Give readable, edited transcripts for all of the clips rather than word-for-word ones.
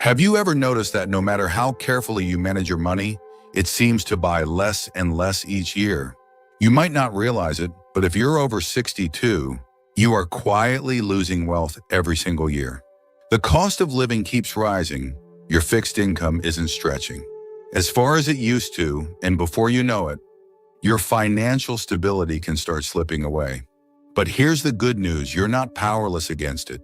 Have you ever noticed that no matter how carefully you manage your money, it seems to buy less and less each year? You might not realize it, but if you're over 62, you are quietly losing wealth every single year. The cost of living keeps rising, your fixed income isn't stretching as far as it used to, and before you know it, your financial stability can start slipping away. But here's the good news, you're not powerless against it.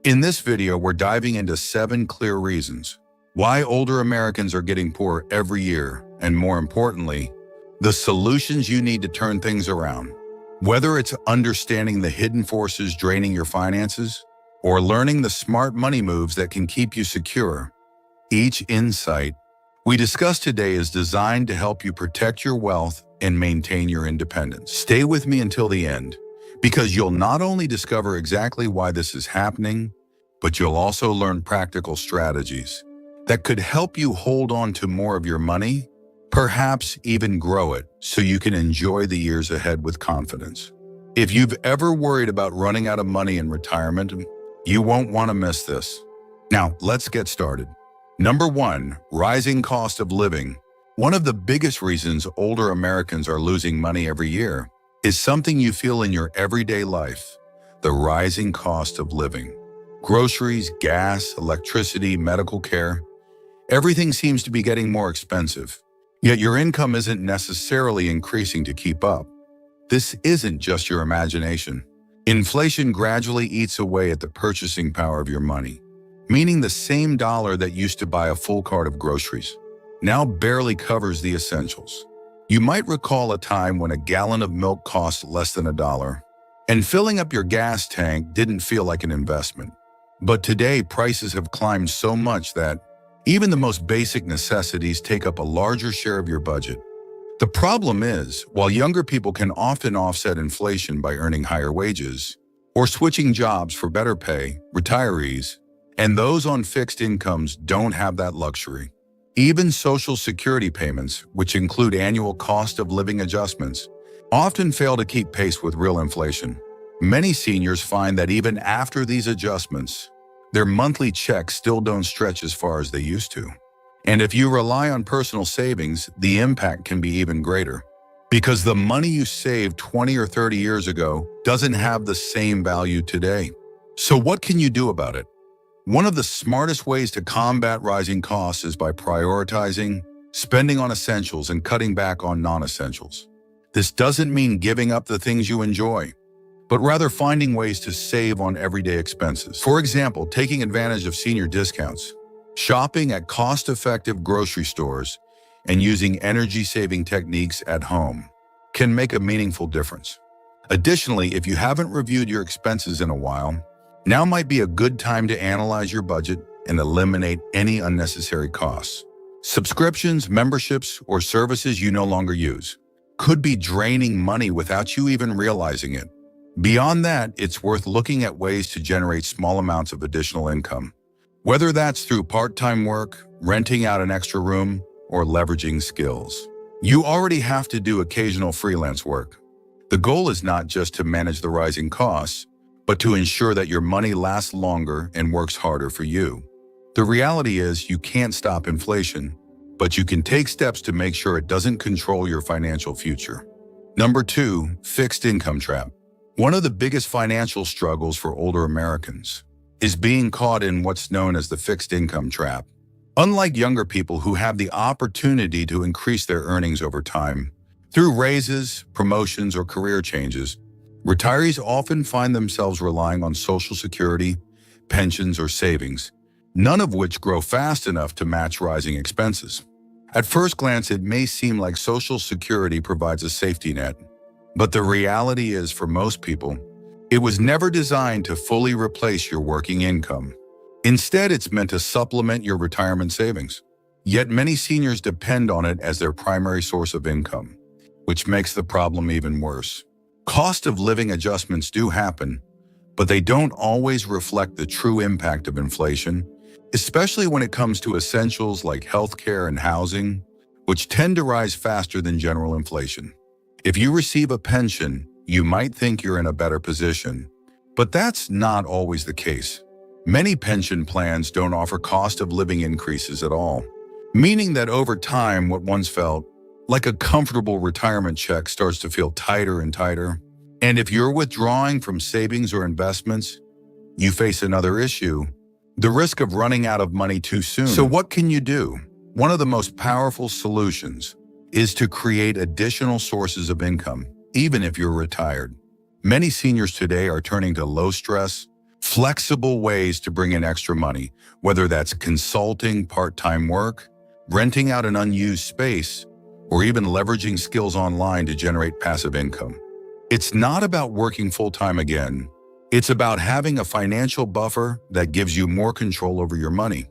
In this video, we're diving into 7 clear reasons why older Americans are getting poorer every year, and more importantly, the solutions you need to turn things around. Whether it's understanding the hidden forces draining your finances or learning the smart money moves that can keep you secure, each insight we discuss today is designed to help you protect your wealth and maintain your independence. Stay with me until the end, because you'll not only discover exactly why this is happening, but you'll also learn practical strategies that could help you hold on to more of your money, perhaps even grow it so you can enjoy the years ahead with confidence. If you've ever worried about running out of money in retirement, you won't want to miss this. Now, let's get started. Number 1, rising cost of living. One of the biggest reasons older Americans are losing money every year is something you feel in your everyday life: the rising cost of living. Groceries, gas, electricity, medical care, everything seems to be getting more expensive. Yet your income isn't necessarily increasing to keep up. This isn't just your imagination. Inflation gradually eats away at the purchasing power of your money, meaning the same dollar that used to buy a full cart of groceries now barely covers the essentials. You might recall a time when a gallon of milk cost less than $1, and filling up your gas tank didn't feel like an investment. But today, prices have climbed so much that even the most basic necessities take up a larger share of your budget. The problem is, while younger people can often offset inflation by earning higher wages or switching jobs for better pay, retirees and those on fixed incomes don't have that luxury. Even Social Security payments, which include annual cost of living adjustments, often fail to keep pace with real inflation. Many seniors find that even after these adjustments, their monthly checks still don't stretch as far as they used to. And if you rely on personal savings, the impact can be even greater, because the money you saved 20 or 30 years ago doesn't have the same value today. So what can you do about it? One of the smartest ways to combat rising costs is by prioritizing spending on essentials and cutting back on non-essentials. This doesn't mean giving up the things you enjoy, but rather finding ways to save on everyday expenses. For example, taking advantage of senior discounts, shopping at cost-effective grocery stores, and using energy-saving techniques at home can make a meaningful difference. Additionally, if you haven't reviewed your expenses in a while, now might be a good time to analyze your budget and eliminate any unnecessary costs. Subscriptions, memberships, or services you no longer use could be draining money without you even realizing it. Beyond that, it's worth looking at ways to generate small amounts of additional income, whether that's through part-time work, renting out an extra room, or leveraging skills. You already have to do occasional freelance work. The goal is not just to manage the rising costs, but to ensure that your money lasts longer and works harder for you. The reality is you can't stop inflation, but you can take steps to make sure it doesn't control your financial future. Number 2, fixed income trap. One of the biggest financial struggles for older Americans is being caught in what's known as the fixed income trap. Unlike younger people who have the opportunity to increase their earnings over time through raises, promotions, or career changes, retirees often find themselves relying on Social Security, pensions, or savings, none of which grow fast enough to match rising expenses. At first glance, it may seem like Social Security provides a safety net, but the reality is, for most people, it was never designed to fully replace your working income. Instead, it's meant to supplement your retirement savings. Yet many seniors depend on it as their primary source of income, which makes the problem even worse. Cost of living adjustments do happen, but they don't always reflect the true impact of inflation, especially when it comes to essentials like healthcare and housing, which tend to rise faster than general inflation. If you receive a pension, you might think you're in a better position, but that's not always the case. Many pension plans don't offer cost of living increases at all, meaning that over time, what once felt like a comfortable retirement check starts to feel tighter and tighter. And if you're withdrawing from savings or investments, you face another issue: the risk of running out of money too soon. So what can you do? One of the most powerful solutions is to create additional sources of income, even if you're retired. Many seniors today are turning to low-stress, flexible ways to bring in extra money, whether that's consulting, part-time work, renting out an unused space, or even leveraging skills online to generate passive income. It's not about working full-time again. It's about having a financial buffer that gives you more control over your money.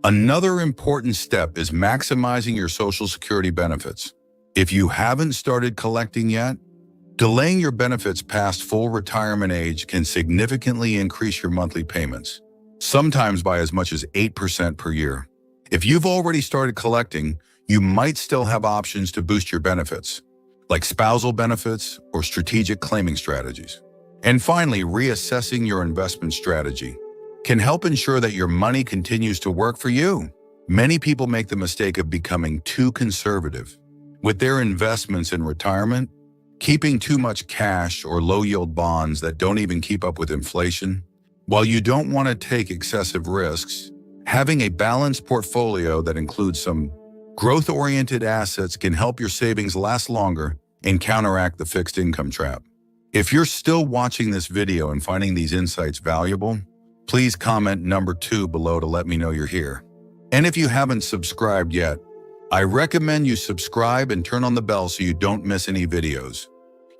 Another important step is maximizing your Social Security benefits. If you haven't started collecting yet, delaying your benefits past full retirement age can significantly increase your monthly payments, sometimes by as much as 8% per year. If you've already started collecting, you might still have options to boost your benefits, like spousal benefits or strategic claiming strategies. And finally, reassessing your investment strategy can help ensure that your money continues to work for you. Many people make the mistake of becoming too conservative with their investments in retirement, keeping too much cash or low-yield bonds that don't even keep up with inflation. While you don't want to take excessive risks, having a balanced portfolio that includes some growth-oriented assets can help your savings last longer and counteract the fixed income trap. If you're still watching this video and finding these insights valuable, please comment number 2 below to let me know you're here. And if you haven't subscribed yet, I recommend you subscribe and turn on the bell so you don't miss any videos.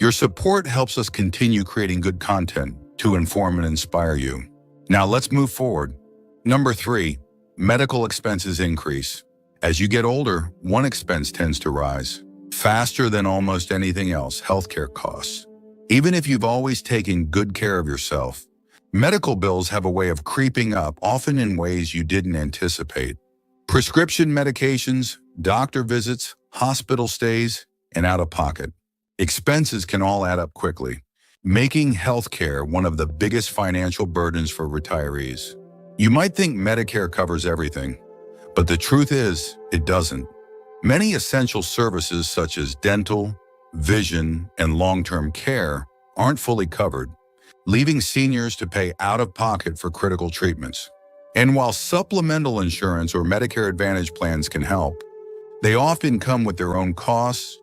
Your support helps us continue creating good content to inform and inspire you. Now let's move forward. Number 3, medical expenses increase. As you get older, one expense tends to rise faster than almost anything else: healthcare costs. Even if you've always taken good care of yourself, medical bills have a way of creeping up, often in ways you didn't anticipate. Prescription medications, doctor visits, hospital stays, and out-of-pocket expenses can all add up quickly, making healthcare one of the biggest financial burdens for retirees. You might think Medicare covers everything, but the truth is, it doesn't. Many essential services such as dental, vision, and long-term care aren't fully covered, leaving seniors to pay out-of-pocket for critical treatments. And while supplemental insurance or Medicare Advantage plans can help, they often come with their own costs,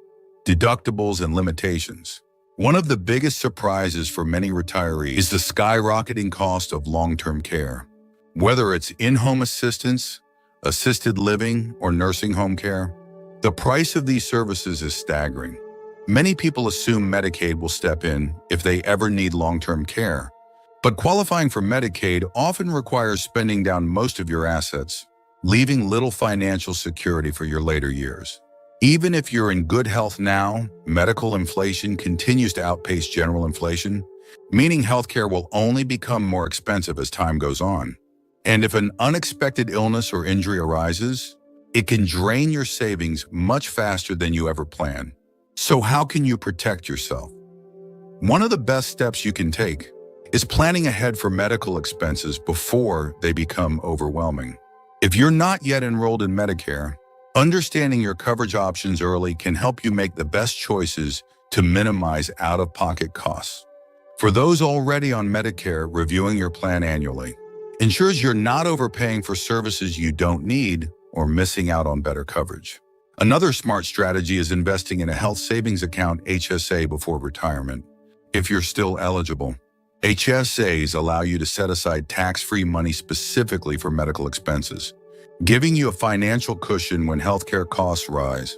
deductibles, and limitations. One of the biggest surprises for many retirees is the skyrocketing cost of long-term care. Whether it's in-home assistance, assisted living, or nursing home care, the price of these services is staggering. Many people assume Medicaid will step in if they ever need long-term care, but qualifying for Medicaid often requires spending down most of your assets, leaving little financial security for your later years. Even if you're in good health now, medical inflation continues to outpace general inflation, meaning healthcare will only become more expensive as time goes on. And if an unexpected illness or injury arises, it can drain your savings much faster than you ever planned. So how can you protect yourself? One of the best steps you can take is planning ahead for medical expenses before they become overwhelming. If you're not yet enrolled in Medicare, understanding your coverage options early can help you make the best choices to minimize out-of-pocket costs. For those already on Medicare, reviewing your plan annually ensures you're not overpaying for services you don't need or missing out on better coverage. Another smart strategy is investing in a health savings account (HSA) before retirement. If you're still eligible, HSAs allow you to set aside tax-free money specifically for medical expenses, giving you a financial cushion when healthcare costs rise.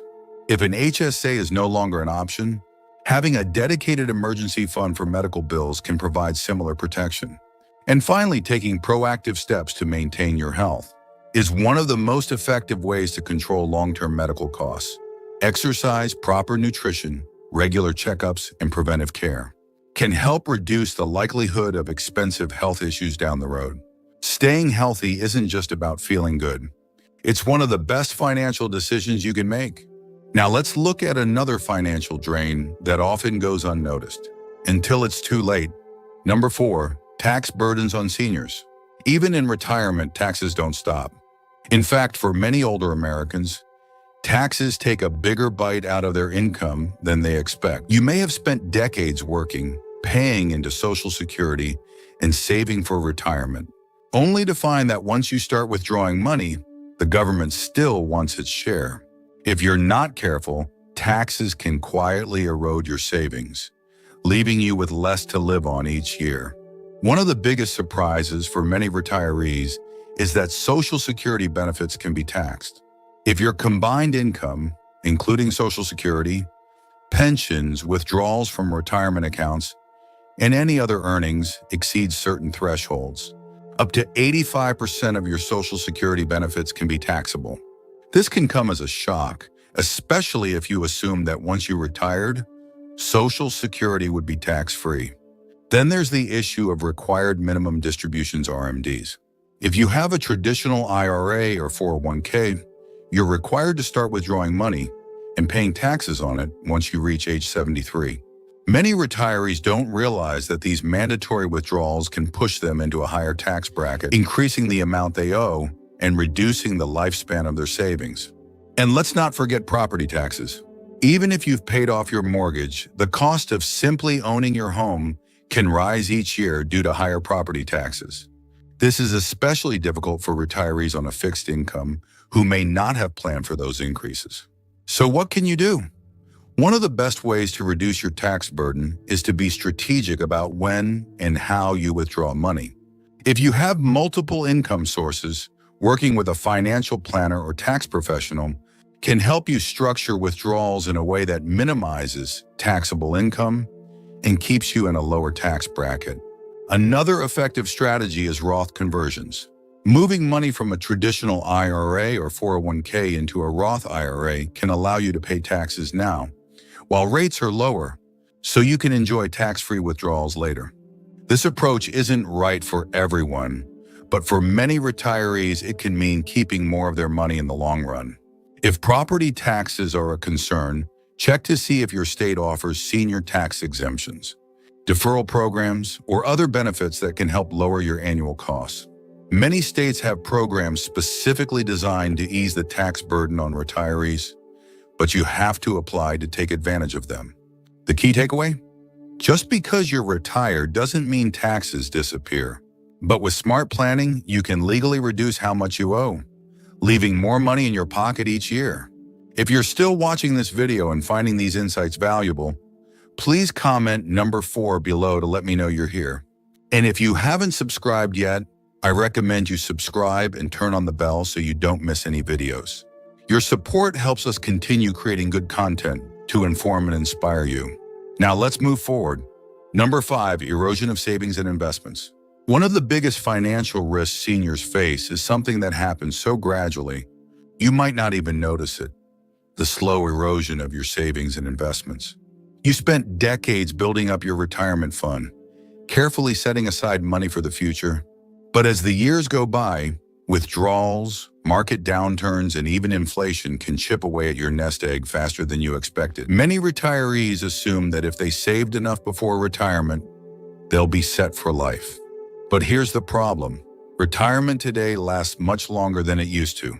If an HSA is no longer an option, having a dedicated emergency fund for medical bills can provide similar protection. And finally, taking proactive steps to maintain your health is one of the most effective ways to control long-term medical costs. Exercise, proper nutrition, regular checkups, and preventive care can help reduce the likelihood of expensive health issues down the road. Staying healthy isn't just about feeling good. It's one of the best financial decisions you can make. Now let's look at another financial drain that often goes unnoticed until it's too late. Number 4, tax burdens on seniors. Even in retirement, taxes don't stop. In fact, for many older Americans, taxes take a bigger bite out of their income than they expect. You may have spent decades working, paying into Social Security, and saving for retirement, only to find that once you start withdrawing money, the government still wants its share. If you're not careful, taxes can quietly erode your savings, leaving you with less to live on each year. One of the biggest surprises for many retirees is that Social Security benefits can be taxed. If your combined income, including Social Security, pensions, withdrawals from retirement accounts, and any other earnings exceeds certain thresholds, up to 85% of your Social Security benefits can be taxable. This can come as a shock, especially if you assume that once you retired, Social Security would be tax-free. Then there's the issue of required minimum distributions RMDs. If you have a traditional IRA or 401k, you're required to start withdrawing money and paying taxes on it once you reach age 73. Many retirees don't realize that these mandatory withdrawals can push them into a higher tax bracket, increasing the amount they owe and reducing the lifespan of their savings. And let's not forget property taxes. Even if you've paid off your mortgage, the cost of simply owning your home can rise each year due to higher property taxes. This is especially difficult for retirees on a fixed income who may not have planned for those increases. So what can you do? One of the best ways to reduce your tax burden is to be strategic about when and how you withdraw money. If you have multiple income sources, working with a financial planner or tax professional can help you structure withdrawals in a way that minimizes taxable income and keeps you in a lower tax bracket. Another effective strategy is Roth conversions. Moving money from a traditional IRA or 401k into a Roth IRA can allow you to pay taxes now, while rates are lower, so you can enjoy tax-free withdrawals later. This approach isn't right for everyone, but for many retirees, it can mean keeping more of their money in the long run. If property taxes are a concern, check to see if your state offers senior tax exemptions, deferral programs, or other benefits that can help lower your annual costs. Many states have programs specifically designed to ease the tax burden on retirees, but you have to apply to take advantage of them. The key takeaway? Just because you're retired doesn't mean taxes disappear. But with smart planning, you can legally reduce how much you owe, leaving more money in your pocket each year. If you're still watching this video and finding these insights valuable, please comment number 4 below to let me know you're here. And if you haven't subscribed yet, I recommend you subscribe and turn on the bell so you don't miss any videos. Your support helps us continue creating good content to inform and inspire you. Now let's move forward. Number 5, erosion of savings and investments. One of the biggest financial risks seniors face is something that happens so gradually, you might not even notice it: the slow erosion of your savings and investments. You spent decades building up your retirement fund, carefully setting aside money for the future. But as the years go by, withdrawals, market downturns, and even inflation can chip away at your nest egg faster than you expected. Many retirees assume that if they saved enough before retirement, they'll be set for life. But here's the problem. Retirement today lasts much longer than it used to.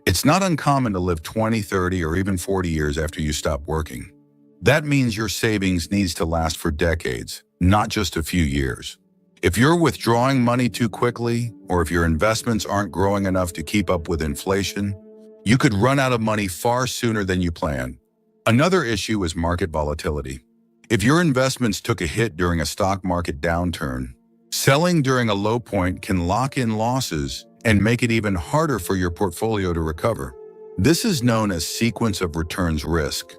It's not uncommon to live 20, 30, or even 40 years after you stop working. That means your savings needs to last for decades, not just a few years. If you're withdrawing money too quickly, or if your investments aren't growing enough to keep up with inflation, you could run out of money far sooner than you planned. Another issue is market volatility. If your investments took a hit during a stock market downturn, selling during a low point can lock in losses and make it even harder for your portfolio to recover. This is known as sequence of returns risk,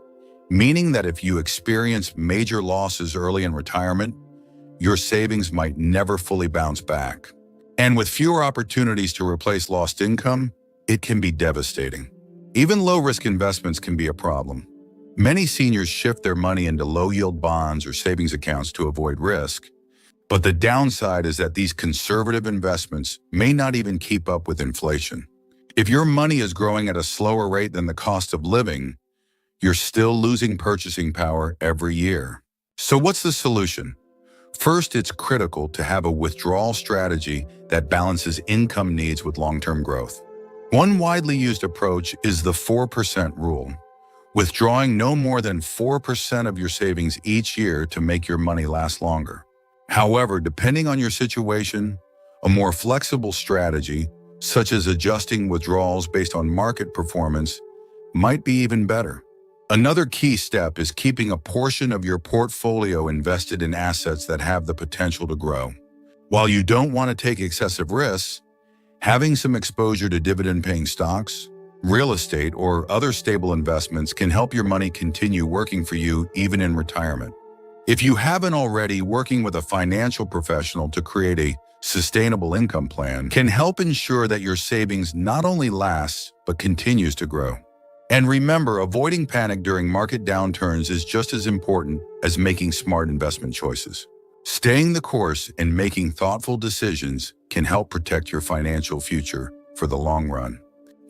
meaning that if you experience major losses early in retirement, your savings might never fully bounce back. And with fewer opportunities to replace lost income, it can be devastating. Even low-risk investments can be a problem. Many seniors shift their money into low-yield bonds or savings accounts to avoid risk. But the downside is that these conservative investments may not even keep up with inflation. If your money is growing at a slower rate than the cost of living, you're still losing purchasing power every year. So what's the solution? First, it's critical to have a withdrawal strategy that balances income needs with long-term growth. One widely used approach is the 4% rule, withdrawing no more than 4% of your savings each year to make your money last longer. However, depending on your situation, a more flexible strategy, such as adjusting withdrawals based on market performance, might be even better. Another key step is keeping a portion of your portfolio invested in assets that have the potential to grow. While you don't want to take excessive risks, having some exposure to dividend-paying stocks, real estate, or other stable investments can help your money continue working for you even in retirement. If you haven't already, working with a financial professional to create a sustainable income plan can help ensure that your savings not only lasts, but continues to grow. And remember, avoiding panic during market downturns is just as important as making smart investment choices. Staying the course and making thoughtful decisions can help protect your financial future for the long run.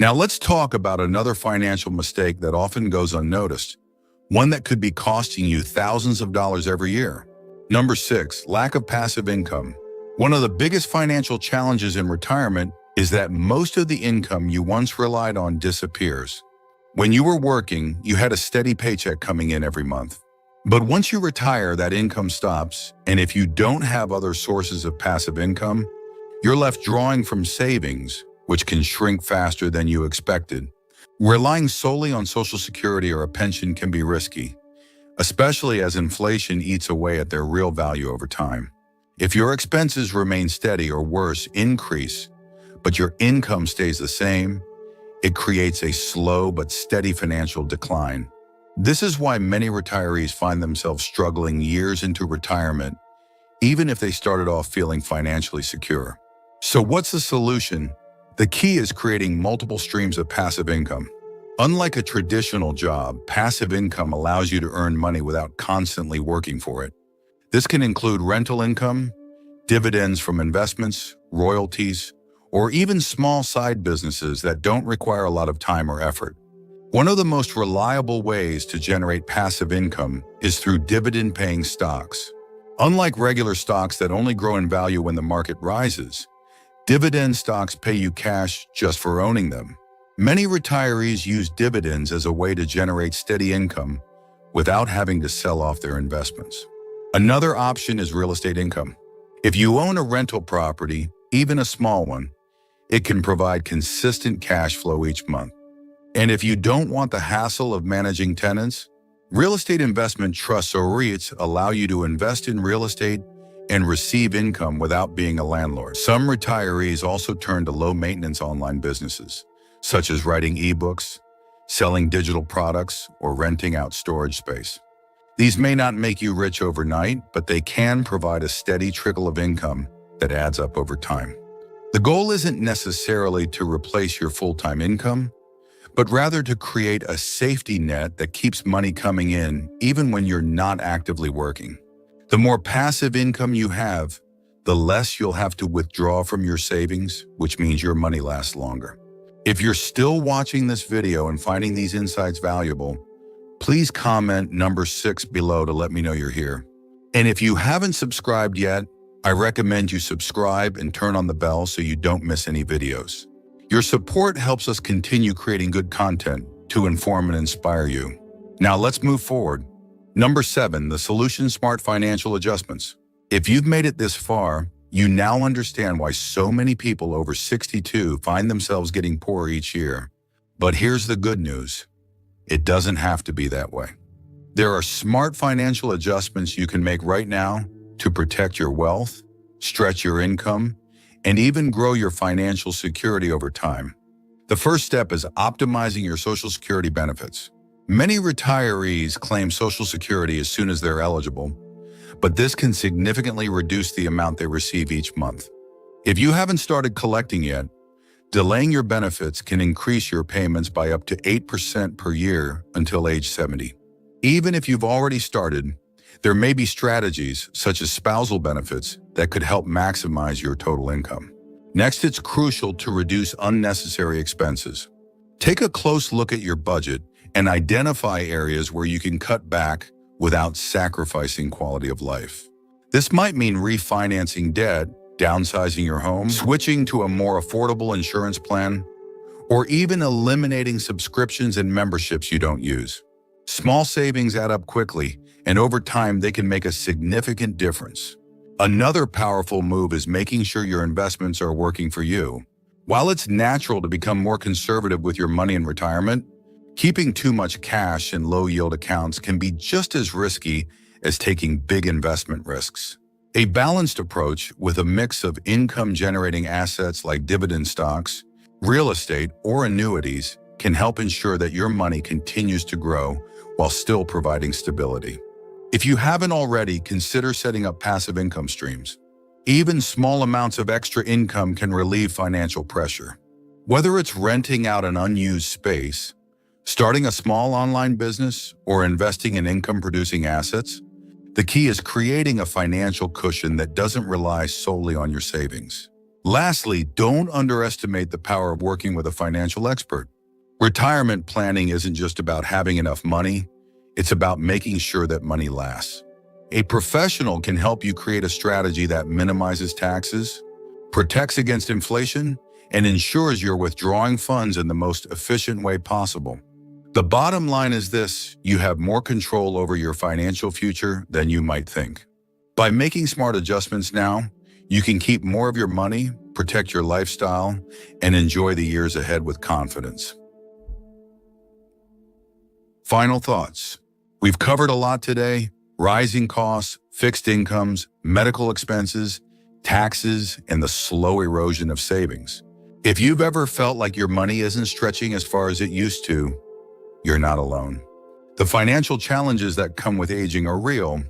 Now let's talk about another financial mistake that often goes unnoticed, one that could be costing you thousands of dollars every year. Number 6, lack of passive income. One of the biggest financial challenges in retirement is that most of the income you once relied on disappears. When you were working, you had a steady paycheck coming in every month. But once you retire, that income stops, and if you don't have other sources of passive income, you're left drawing from savings, which can shrink faster than you expected. Relying solely on Social Security or a pension can be risky, especially as inflation eats away at their real value over time. If your expenses remain steady or worse, increase, but your income stays the same, it creates a slow but steady financial decline. This is why many retirees find themselves struggling years into retirement, even if they started off feeling financially secure. So what's the solution? The key is creating multiple streams of passive income. Unlike a traditional job, passive income allows you to earn money without constantly working for it. This can include rental income, dividends from investments, royalties, or even small side businesses that don't require a lot of time or effort. One of the most reliable ways to generate passive income is through dividend-paying stocks. Unlike regular stocks that only grow in value when the market rises, dividend stocks pay you cash just for owning them. Many retirees use dividends as a way to generate steady income without having to sell off their investments. Another option is real estate income. If you own a rental property, even a small one, it can provide consistent cash flow each month. And if you don't want the hassle of managing tenants, real estate investment trusts or REITs allow you to invest in real estate and receive income without being a landlord. Some retirees also turn to low-maintenance online businesses, such as writing ebooks, selling digital products, or renting out storage space. These may not make you rich overnight, but they can provide a steady trickle of income that adds up over time. The goal isn't necessarily to replace your full-time income, but rather to create a safety net that keeps money coming in even when you're not actively working. The more passive income you have, the less you'll have to withdraw from your savings, which means your money lasts longer. If you're still watching this video and finding these insights valuable, please comment number 6 below to let me know you're here. And if you haven't subscribed yet, I recommend you subscribe and turn on the bell so you don't miss any videos. Your support helps us continue creating good content to inform and inspire you. Now let's move forward. Number 7, the solution: smart financial adjustments. If you've made it this far, you now understand why so many people over 62 find themselves getting poorer each year. But here's the good news. It doesn't have to be that way. There are smart financial adjustments you can make right now to protect your wealth, stretch your income, and even grow your financial security over time. The first step is optimizing your Social Security benefits. Many retirees claim Social Security as soon as they're eligible, but this can significantly reduce the amount they receive each month. If you haven't started collecting yet, delaying your benefits can increase your payments by up to 8% per year until age 70. Even if you've already started, there may be strategies, such as spousal benefits, that could help maximize your total income. Next, it's crucial to reduce unnecessary expenses. Take a close look at your budget and identify areas where you can cut back without sacrificing quality of life. This might mean refinancing debt, downsizing your home, switching to a more affordable insurance plan, or even eliminating subscriptions and memberships you don't use. Small savings add up quickly, and over time they can make a significant difference. Another powerful move is making sure your investments are working for you. While it's natural to become more conservative with your money in retirement, keeping too much cash in low-yield accounts can be just as risky as taking big investment risks. A balanced approach with a mix of income-generating assets like dividend stocks, real estate, or annuities can help ensure that your money continues to grow while still providing stability. If you haven't already, consider setting up passive income streams. Even small amounts of extra income can relieve financial pressure. Whether it's renting out an unused space, starting a small online business, or investing in income-producing assets, the key is creating a financial cushion that doesn't rely solely on your savings. Lastly, don't underestimate the power of working with a financial expert. Retirement planning isn't just about having enough money, it's about making sure that money lasts. A professional can help you create a strategy that minimizes taxes, protects against inflation, and ensures you're withdrawing funds in the most efficient way possible. The bottom line is this: you have more control over your financial future than you might think. By making smart adjustments now, you can keep more of your money, protect your lifestyle, and enjoy the years ahead with confidence. Final thoughts. We've covered a lot today: rising costs, fixed incomes, medical expenses, taxes, and the slow erosion of savings. If you've ever felt like your money isn't stretching as far as it used to, you're not alone. The financial challenges that come with aging are real,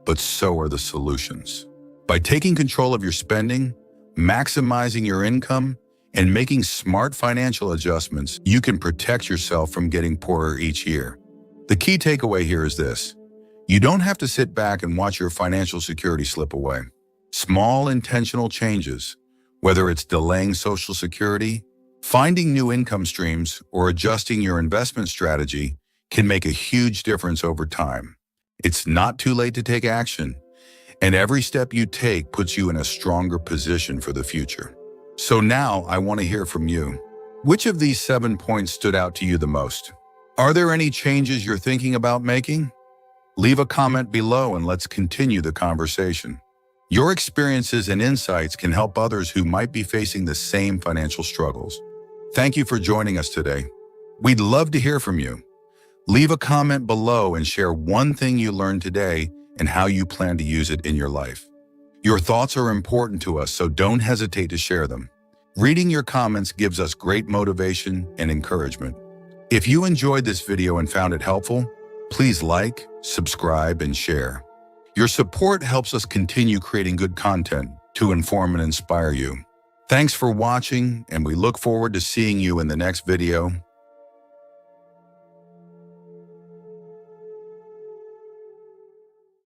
but so are the solutions. By taking control of your spending, maximizing your income, and making smart financial adjustments, you can protect yourself from getting poorer each year. The key takeaway here is this: you don't have to sit back and watch your financial security slip away. Small, intentional changes, whether it's delaying Social Security, finding new income streams, or adjusting your investment strategy, can make a huge difference over time. It's not too late to take action, and every step you take puts you in a stronger position for the future. So now I want to hear from you. Which of these 7 points stood out to you the most? Are there any changes you're thinking about making? Leave a comment below and let's continue the conversation. Your experiences and insights can help others who might be facing the same financial struggles. Thank you for joining us today. We'd love to hear from you. Leave a comment below and share one thing you learned today and how you plan to use it in your life. Your thoughts are important to us, so don't hesitate to share them. Reading your comments gives us great motivation and encouragement. If you enjoyed this video and found it helpful, please like, subscribe, and share. Your support helps us continue creating good content to inform and inspire you. Thanks for watching, and we look forward to seeing you in the next video.